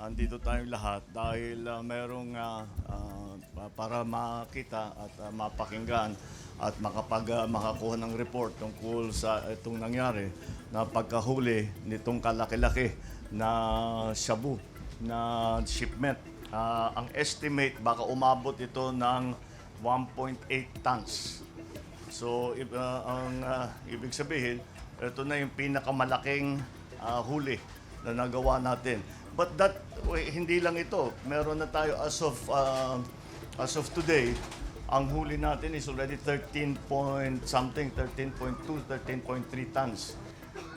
andito tayong lahat dahil para makita at mapakinggan at makakuha ng report tungkol sa itong nangyari na pagkahuli nitong kalaki-laki na shabu na shipment. Ang estimate baka umabot ito ng 1.8 tons. So ibig sabihin, ito na yung pinakamalaking huli na nagawa natin. But hindi lang ito. Meron na tayo as of today, ang huli natin is already 13.2, 13.3 tons.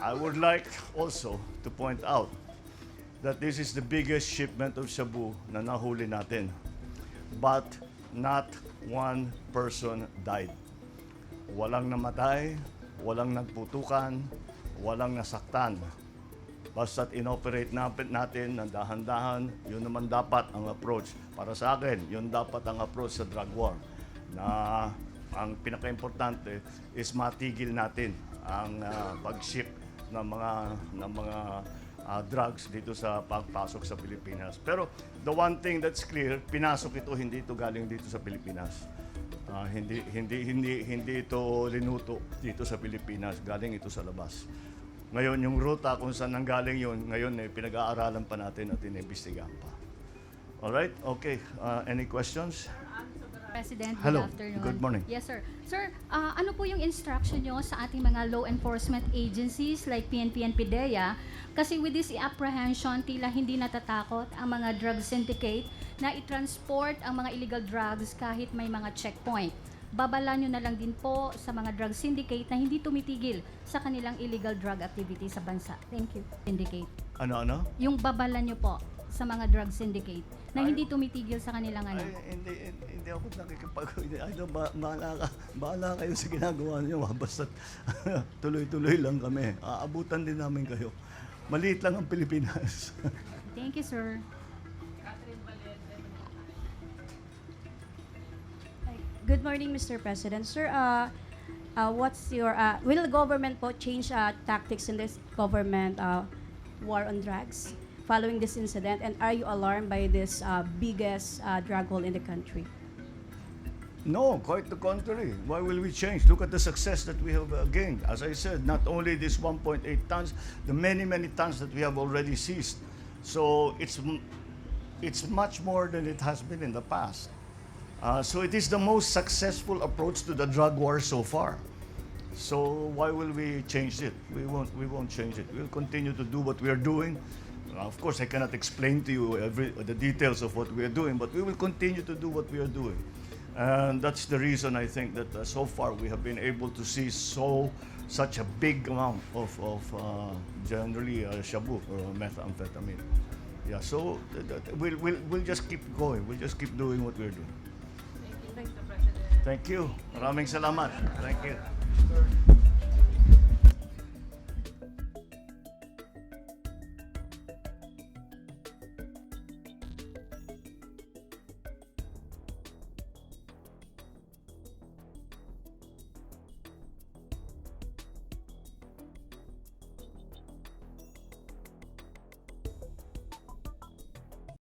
I would like also to point out that this is the biggest shipment of shabu na nahuli natin. But not one person died. Walang namatay, walang nagputukan, walang nasaktan. Basta't inoperate natin ng dahan-dahan, yun naman dapat ang approach. Para sa akin, yun dapat ang approach sa drug war. Na ang pinaka-importante is matigil natin ang pag-ship ng mga drugs dito sa pagpasok sa Pilipinas. Pero the one thing that's clear, pinasok ito, hindi ito galing dito sa Pilipinas. Hindi ito linuto dito sa Pilipinas, galing ito sa labas. Ngayon, yung ruta kung saan nanggaling yun, ngayon pinag-aaralan pa natin at inimbestigahan pa. Alright? Okay. Any questions? President, Hello. good afternoon. Good morning. Yes, sir. Sir, ano po yung instruction nyo sa ating mga law enforcement agencies like PNP and PDEA? Kasi with this apprehension, tila hindi natatakot ang mga drug syndicate na i-transport ang mga illegal drugs kahit may mga checkpoint. Babala nyo na lang din po sa mga drug syndicate na hindi tumitigil sa kanilang illegal drug activity sa bansa. Thank you. Syndicate. Ano? Yung babala nyo po sa mga drug syndicate na hindi tumitigil sa kanilang ano. Hindi ako bahala kayo sa ginagawa niyo. Basta tuloy-tuloy lang kami. Aabutan din namin kayo. Maliit lang ang Pilipinas. Thank you, sir. Good morning, Mr. President. Sir, what's your, will the government po change tactics in this government war on drugs following this incident? And are you alarmed by this biggest drug haul in the country? No, quite the contrary. Why will we change? Look at the success that we have gained. As I said, not only this 1.8 tons, the many tons that we have already seized. So it's much more than it has been in the past. So it is the most successful approach to the drug war so far. So why will we change it? We won't change it. We'll continue to do what we are doing. Of course, I cannot explain to you the details of what we are doing, but we will continue to do what we are doing. And that's the reason I think that so far we have been able to see such a big amount of generally shabu or methamphetamine. Yeah, so we'll just keep going. We'll just keep doing what we're doing. Thank you, President. Thank you. Maraming salamat. Thank you.